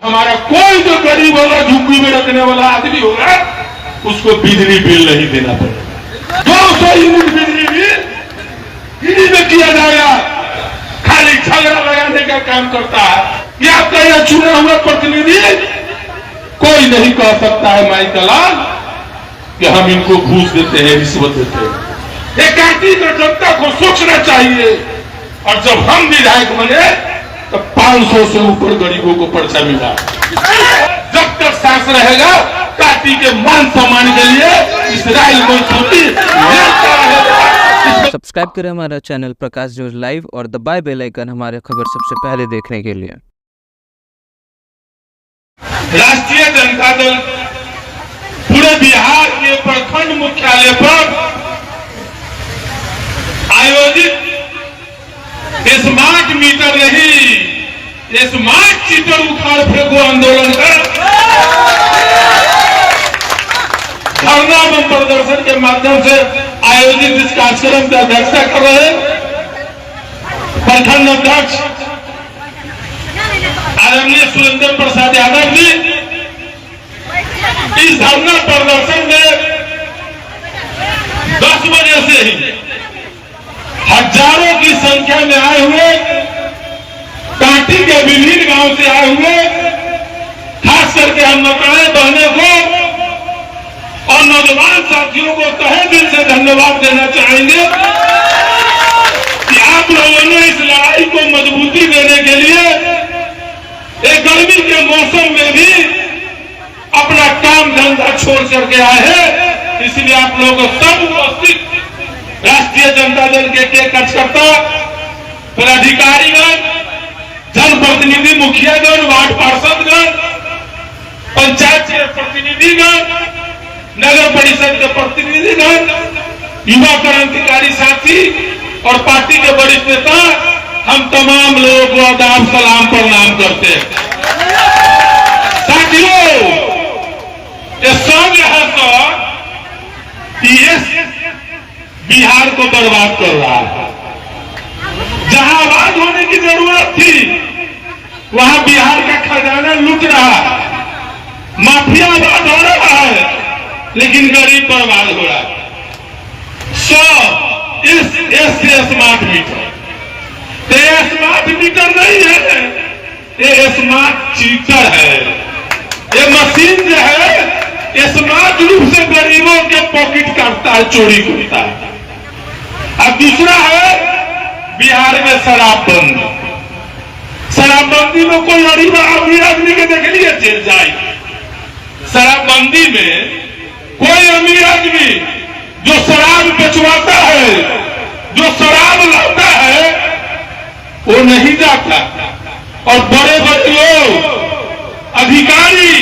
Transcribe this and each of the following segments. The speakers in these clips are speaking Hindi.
हमारा कोई जो गरीब होगा, झुग्गी में रखने वाला आदमी होगा, उसको बिजली बिल नहीं देना पड़ेगा। 200 यूनिट बिजली बिल फ्री में किया जाएगा। खाली झगड़ा लगाने का काम करता है। ये आपका यह चुना हुआ प्रतिनिधि कोई नहीं कह सकता है माइक लाल कि हम इनको घूस देते हैं, रिश्वत देते हैं। एक पार्टी को जनता को सोचना चाहिए। और जब हम विधायक बने तो 500 से ऊपर गरीबों को पर्चा मिला। जब तक सांस रहेगा पार्टी के मान सम्मान के लिए इजराइल मंसूरी लड़ता रहेगा। सब्सक्राइब करें हमारा चैनल प्रकाश न्यूज लाइव और दबाए बेल आइकन हमारे खबर सबसे पहले देखने के लिए। राष्ट्रीय जनता दल पूरे बिहार के प्रखंड मुख्यालय पर आयोजित स्मार्ट मीटर नहीं, स्मार्ट चीटर उखाड़ फेंको आंदोलन का धरना एवं प्रदर्शन के माध्यम से आयोजित इस कार्यक्रम की अध्यक्षता कर रहे प्रखंड अध्यक्ष आदरणीय सुरेंद्र प्रसाद यादव जी। इस धरना प्रदर्शन में 10 बजे से ही हजारों की संख्या में आए हुए पार्टी के विभिन्न गांव से आए हुए खास करके हम माताएं बहनों को और नौजवान साथियों को तहे दिल से धन्यवाद देना चाहेंगे कि आप लोगों ने इस लड़ाई को मजबूती देने के लिए एक गर्मी के मौसम में भी अपना काम धंधा छोड़ करके आए हैं। इसलिए आप लोगों को सब उपस्थित राष्ट्रीय जनता दल के कार्यकर्ता, पदाधिकारीगण, जनप्रतिनिधि, मुखियागण, वार्ड पार्षदगण, पंचायत के प्रतिनिधिगण, नगर परिषद के प्रतिनिधिगण, युवा क्रांतिकारी साथी और पार्टी के वरिष्ठ नेता, हम तमाम लोगों को आदाब सलाम प्रणाम करते हैं। साथियों, ये संघ है तो बिहार को बर्बाद कर रहा है। जहां आबाद होने की जरूरत थी वहां बिहार का खजाना लूट रहा है। माफिया आबाद हो रहा है लेकिन गरीब बर्बाद हो रहा है। इस स्मार्ट मीटर, ये स्मार्ट मीटर नहीं है, ये स्मार्ट चीटर है। ये मशीन जो है स्मार्ट रूप से गरीबों के पॉकेट काटता है, चोरी करता है। अब दूसरा है बिहार में शराबबंदी। शराबबंदी में कोई गरीब आदमी के देख लिए जेल जाए। शराबबंदी में कोई अमीर आदमी जो शराब बेचवाता है, जो शराब लाता है, वो नहीं जाता। और बड़े बड़े लोग, अधिकारी,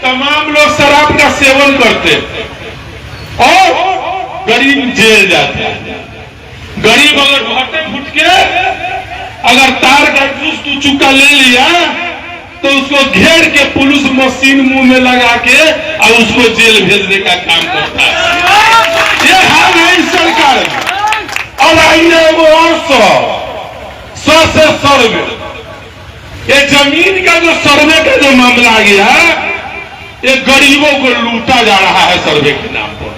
तमाम लोग शराब का सेवन करते और गरीब जेल जाते हैं। गरीब अगर भट्टे फुट के अगर तार का जूस तू चुका ले लिया तो उसको घेर के पुलिस मशीन मुंह में लगा के और उसको जेल भेजने का काम करता है। ये हाल है इस सरकार में। और आइए वो और 100 से सर्वे, ये जमीन का जो सर्वे का जो मामला आ गया, ये गरीबों को लूटा जा रहा है सर्वे के नाम पर।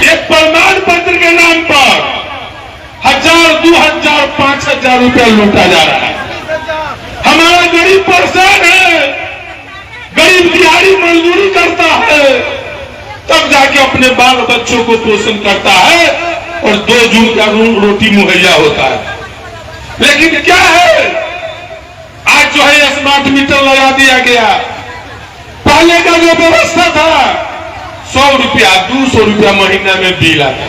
एक प्रमाण पत्र के नाम पर 1000, 2000, 5000 रुपया लूटा जा रहा है। हमारा गरीब परेशान है। गरीब दिहाड़ी मजदूरी करता है, तब जाके अपने बाल बच्चों को पोषण करता है और 2 जून का रोटी मुहैया होता है। लेकिन क्या है, आज जो है स्मार्ट मीटर लगा दिया गया। पहले का जो व्यवस्था था 100 रुपया, 200 रुपया महीना में बिल आता,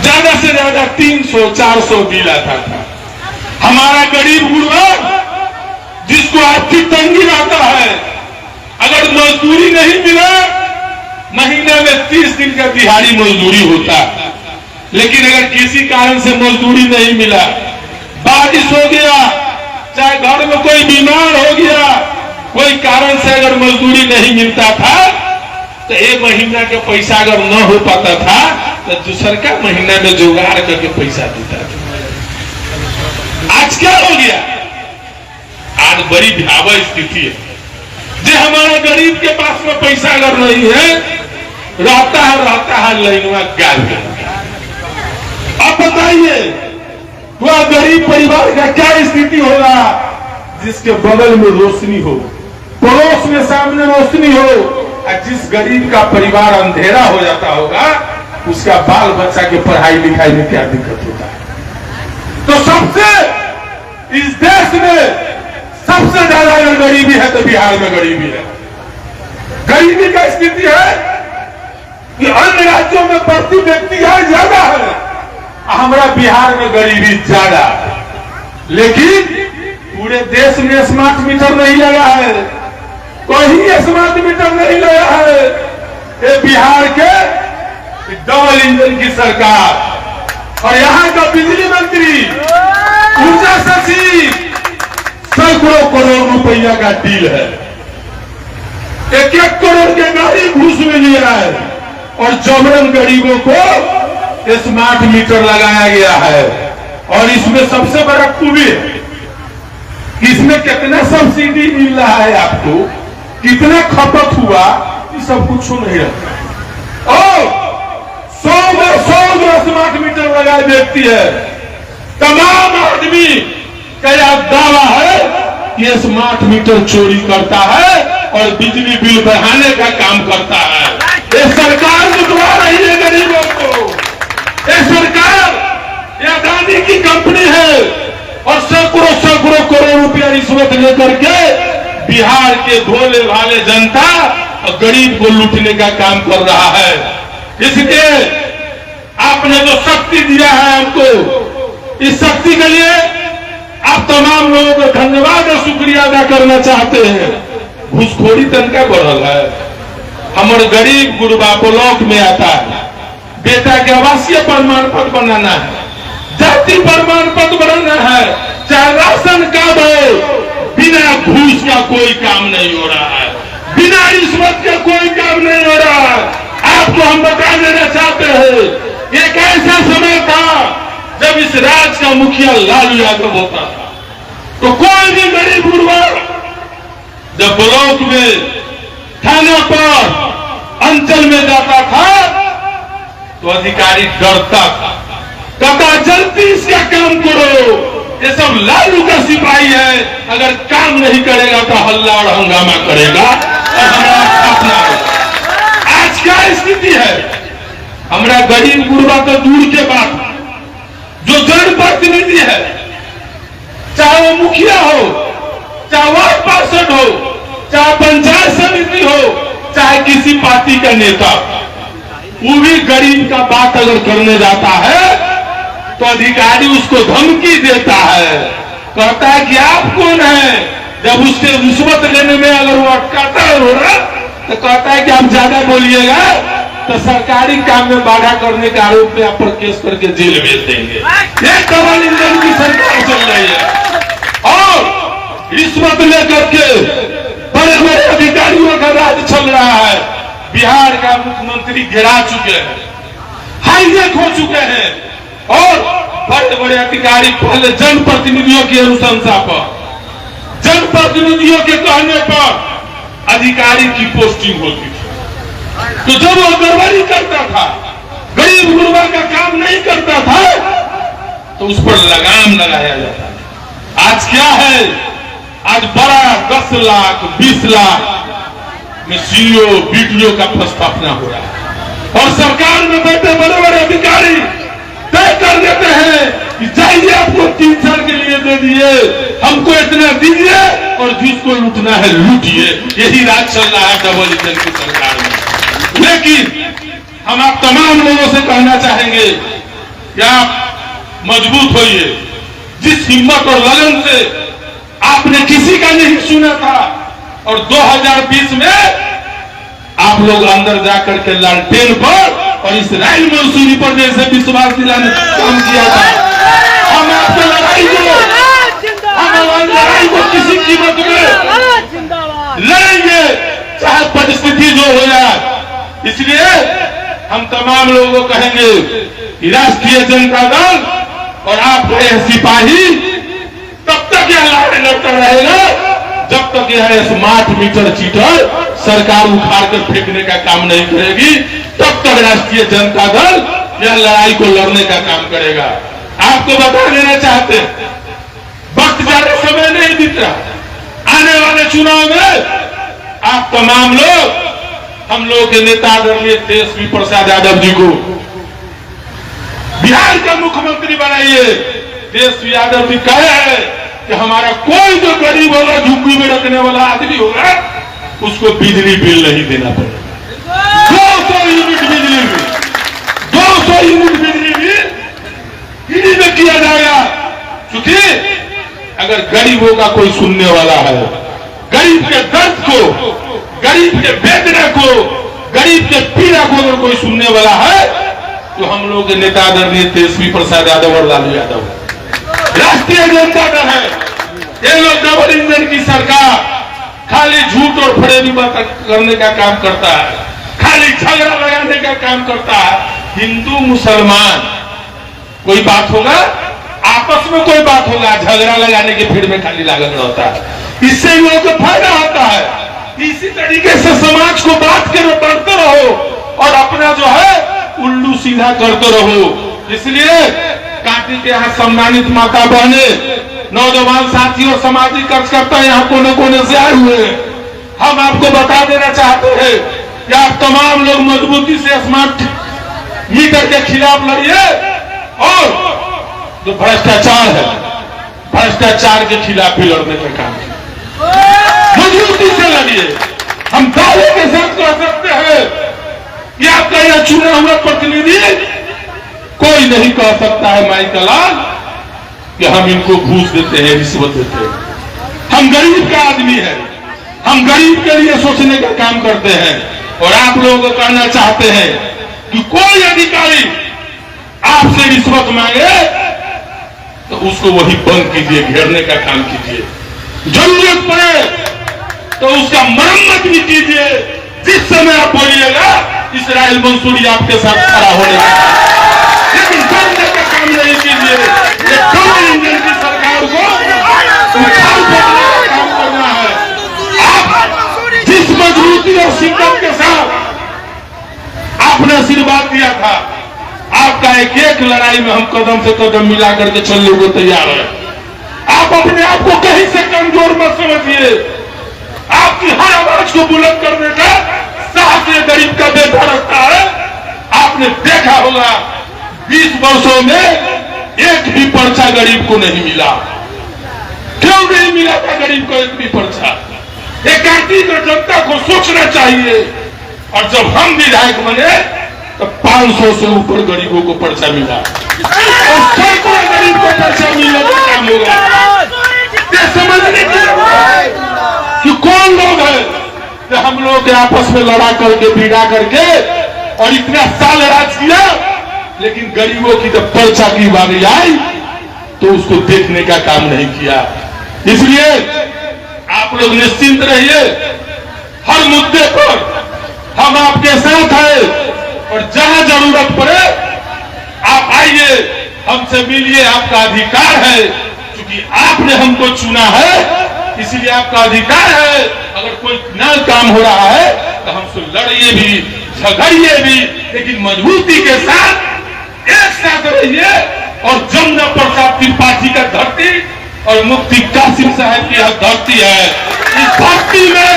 ज्यादा से ज्यादा 300, 400 बिल आता था। हमारा गरीब गुरबा जिसको आर्थिक तंगी रहता है, अगर मजदूरी नहीं मिला, महीने में 30 दिन का दिहाड़ी मजदूरी होता। लेकिन अगर किसी कारण से मजदूरी नहीं मिला, बारिश हो गया, चाहे घर में कोई बीमार हो गया, कोई कारण से अगर मजदूरी नहीं मिलता था तो 1 महीना का पैसा अगर न हो पाता था तो दूसर का महीना में जुगाड़ करके पैसा देता था। आज क्या हो गया? आज बड़ी भयावह स्थिति है। जो हमारा गरीब के पास में पैसा अगर नहीं है, रहता है लाइन में गाल। अब बताइए वह गरीब परिवार का क्या स्थिति होगा जिसके बगल में रोशनी हो, पड़ोस में सामने रोशनी हो, और जिस गरीब का परिवार अंधेरा हो जाता होगा उसका बाल बच्चा के पढ़ाई लिखाई में क्या दिक्कत होता है। तो सबसे इस देश में सबसे ज्यादा अगर गरीबी है तो बिहार में गरीबी है। गरीबी का स्थिति है कि अन्य राज्यों में प्रति व्यक्ति आय ज्यादा है, हमारा बिहार में गरीबी ज्यादा। लेकिन पूरे देश में स्मार्ट मीटर नहीं लगा है, कोई स्मार्ट मीटर नहीं लगा है। ये बिहार के डबल इंजन की सरकार और यहाँ का बिजली मंत्री, ऊर्जा सचिव, सैकड़ों करोड़ रुपया का डील है। 1-1 करोड़ के गाड़ी घूस में लिया है और जबरन गरीबों को स्मार्ट मीटर लगाया गया है। और इसमें सबसे बड़ा खूबी है, इसमें कितना सब्सिडी मिल रहा है आपको, कितना खपत हुआ, ये सब कुछ नहीं रहता। और 100 स्मार्ट मीटर लगाए व्यक्ति है, तमाम आदमी का यह दावा है कि स्मार्ट मीटर चोरी करता है और बिजली बिल बढ़ाने का काम करता है। ये सरकार लुटवा रही है गरीबों को। ये सरकार यह अदानी की कंपनी है और सैकड़ों करोड़ रुपया रिश्वत लेकर के बिहार के भोले भाले जनता और गरीब को लूटने का काम कर रहा है। इसलिए आपने जो शक्ति दिया है हमको, इस शक्ति के लिए आप तमाम लोगों को धन्यवाद और शुक्रिया अदा करना चाहते हैं। घूसखोरी तनका बढ़ल है। हमारे गरीब गुरबा ब्लॉक में आता है, बेटा के आवासीय प्रमाण पत्र बनाना है, जाति प्रमाण पत्र बनाना है, चाहे राशन कार्ड हो, बिना घूस का कोई काम नहीं हो रहा है, बिना रिश्वत का कोई काम नहीं हो रहा है। आपको हम बता देना चाहते हैं, एक ऐसा समय था जब इस राज्य का मुखिया लालू यादव होता था, तो कोई भी गरीब गुरबा जब ब्लॉक में, थाना पर, अंचल में जाता था तो अधिकारी डरता था, कहता जल्दी इसका काम करो, ये सब लालू का सिपाही है, अगर काम नहीं करेगा तो हल्ला और हंगामा करेगा और हमारा स्थापना होगा। आज क्या स्थिति है, हमारा गरीब गुरबा तो दूर के बात, जो जनप्रतिनिधि है, चाहे वो मुखिया हो, चाहे वार्ड पार्षद हो, चाहे पंचायत समिति हो, चाहे किसी पार्टी का नेता, वो भी गरीब का बात अगर करने जाता है तो अधिकारी उसको धमकी देता है, कहता है कि आप कौन है। जब उससे रिश्वत लेने में अगर वो अटकाता है तो कहता है कि आप ज्यादा बोलिएगा तो सरकारी काम में बाधा करने के आरोप में आप पर केस करके जेल भेज देंगे। ये डबल इंजन की सरकार चल रही है और रिश्वत लेकर के बड़े बड़े अधिकारियों का राज चल रहा है। बिहार का मुख्यमंत्री गिरा चुके हैं, हाईजैक हो चुके हैं और बड़े बड़े अधिकारी पहले जनप्रतिनिधियों की अनुशंसा पर, जनप्रतिनिधियों के कहने पर अधिकारी की पोस्टिंग होती थी। तो जब वो गड़बड़ी करता था, गरीब गुरबा का काम नहीं करता था, तो उस पर लगाम लगाया जाता था। आज क्या है, आज बड़ा 10 लाख 20 लाख में सीईओ बीडीओ का स्थापना हो रहा है और सरकार में बैठे बड़े बड़े अधिकारी तय कर देते हैं कि चाहिए आपको 3 साल के लिए दे दिए, हमको इतना दीजिए और जिसको लूटना है लूटिए। यही राज चल रहा है डबल इंजन की सरकार में। लेकिन हम आप तमाम लोगों से कहना चाहेंगे कि आप मजबूत होइए। जिस हिम्मत और लगन से आपने किसी का नहीं सुना था और 2020 में आप लोग अंदर जाकर के लालटेन पर और इस राय मंसूरी पर जैसे विश्वास दिलाने काम किया था, हम आपके लड़ाई को किसी कीमत में लड़ेंगे, चाहे परिस्थिति जो हो जाए। इसलिए हम तमाम लोगों को कहेंगे कि राष्ट्रीय जनता दल और आपका यह सिपाही तब तक यह लड़ाई लड़ता रहेगा तक यह स्मार्ट मीटर चीटर सरकार उखाड़ कर फेंकने का काम नहीं करेगी, तब तक राष्ट्रीय जनता दल यह लड़ाई को लड़ने का काम करेगा। आपको बता देना चाहते हैं, वक्त ज्यादा समय नहीं बीत रहा। आने वाले चुनाव में आप तमाम लोग हम लोगों के नेता आदरणीय तेजस्वी प्रसाद यादव जी को बिहार का मुख्यमंत्री बनाइए। तेजस्वी यादव जी कहे हैं कि हमारा कोई जो गरीब होगा, झुग्गी में रखने वाला आदमी होगा, उसको बिजली बिल नहीं देना पड़ेगा। 200 यूनिट बिजली बिल, 200 यूनिट बिजली बिल फ्री में किया जाएगा। क्योंकि अगर गरीबों का कोई सुनने वाला है, गरीब के दर्द को, गरीब के वेदना को, गरीब के पीड़ा को अगर कोई सुनने वाला है, तो हम लोग के नेता आदरणीय तेजस्वी प्रसाद यादव और लालू यादव राष्ट्रीय जनता दल है। ये लोग डबल इंजन की सरकार खाली झूठ और फरेबी बात करने का काम करता है, खाली झगड़ा लगाने का काम करता है। हिंदू मुसलमान कोई बात होगा, आपस में कोई बात होगा, झगड़ा लगाने के भीड़ में खाली लागत रहता है। इससे लोगों को फायदा होता है। इसी तरीके से समाज को बात के बढ़ते रहो और अपना जो है उल्लू सीधा करते रहो। इसलिए कांटी के यहाँ सम्मानित माता बहने, नौजवान साथी और सामाजिक कार्यकर्ता यहाँ कोने कोने से आए हुए हैं। हम आपको बता देना चाहते हैं कि आप तमाम लोग मजबूती से स्मार्ट मीटर के खिलाफ लड़िए और जो भ्रष्टाचार है, भ्रष्टाचार के खिलाफ भी लड़ने का काम मजबूती से लड़िए। हम दावे के साथ कह सकते हैं कि आपका यह चुना हुआ प्रतिनिधि कोई नहीं कह सकता है माई का लाल कि हम इनको घूस देते हैं, रिश्वत देते हैं। हम गरीब का आदमी है, हम गरीब के लिए सोचने का काम करते हैं। और आप लोगों को कहना चाहते हैं कि कोई अधिकारी आपसे रिश्वत मांगे तो उसको वही बंद कीजिए, घेरने का काम कीजिए। जरूरत पड़े तो उसका मरम्मत भी कीजिए। जिस समय आप बोलिएगा इस्राइल मंसूरी आपके साथ खड़ा होने का, लेकिन करने का काम नहीं कीजिए। डबल इंजन की सरकार को उखाड़ फेंकने का काम करना है। आप जिस मजबूती और शिद्दत के साथ आपने आशीर्वाद दिया था, आपका एक एक लड़ाई में हम कदम से कदम मिला करके चलने को तैयार है। आप अपने आप को कहीं से कमजोर मत समझिए। आपकी हर आवाज को बुलंद करने का साहस ये गरीब का बेटा रखता है। आपने देखा होगा 20 वर्षों में एक भी पर्चा गरीब को नहीं मिला। क्यों नहीं मिला था गरीब को एक भी पर्चा? एक कांटी को जनता को सोचना चाहिए। और जब हम विधायक बने तो 500 से ऊपर गरीबों को पर्चा मिला और सैकड़ों गरीब को पर्चा मिलने का काम होगा। ये समझने की कि कौन लोग हैं कि हम लोग के आपस में लड़ा करके भिड़ा करके और इतना साल राज किया, लेकिन गरीबों की जब पर्चा की बारी आई तो उसको देखने का काम नहीं किया। इसलिए आप लोग निश्चिंत रहिए, हर मुद्दे पर हम आपके साथ हैं और जहां जरूरत पड़े आप आइए, हमसे मिलिए। आपका अधिकार है, क्योंकि आपने हमको चुना है, इसलिए आपका अधिकार है। अगर कोई नया काम हो रहा है तो हमसे लड़िए भी, झगड़िए भी, लेकिन मजबूती के साथ एक साथ रहिए। और जमुना प्रसाद त्रिपाठी का धरती और मुफ्ती कासिम साहब की यह धरती है। इस धरती में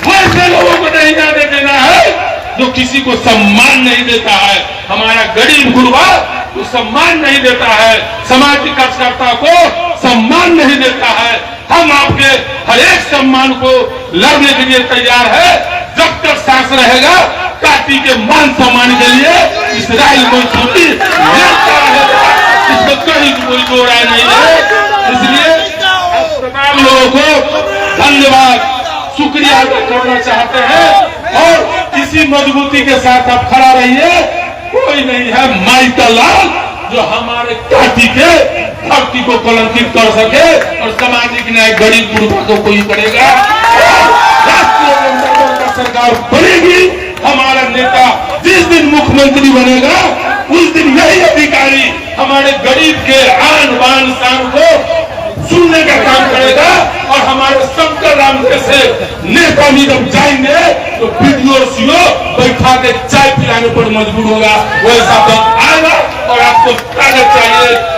वैसे लोगों को नहीं जाने देना है जो किसी को सम्मान नहीं देता है। हमारा गरीब गुरबा को सम्मान नहीं देता है, सामाजिक कार्यकर्ता को सम्मान नहीं देता है। हम आपके हर एक सम्मान को लड़ने के लिए तैयार है। जब तक सांस रहेगा काटी के मान सम्मान के लिए इस्राइल मंसूरी लड़ता रहेगा, इसमें कहीं कोई दो राय नहीं है। इसलिए तमाम लोगों को धन्यवाद, शुक्रिया अदा करना चाहते हैं और इसी मजबूती के साथ आप खड़ा रहिए। कोई नहीं है माई का लाल जो हमारे काटी के धरती को कलंकित कर सके और सामाजिक न्याय गरीब गुरबा को कोई करेगा। राष्ट्रीय जनता दल का सरकार बनेगी। हमारा नेता जिस दिन मुख्यमंत्री बनेगा उस दिन यही अधिकारी हमारे गरीब के आन बान शान को सुनने का काम करेगा और हमारे शंकर राम बड़े नेता भी जब जाएंगे तो वीडियो सीओ बैठा के चाय पिलाने पर मजबूर होगा। वैसा वक्त आएगा और आपको ताकत चाहिए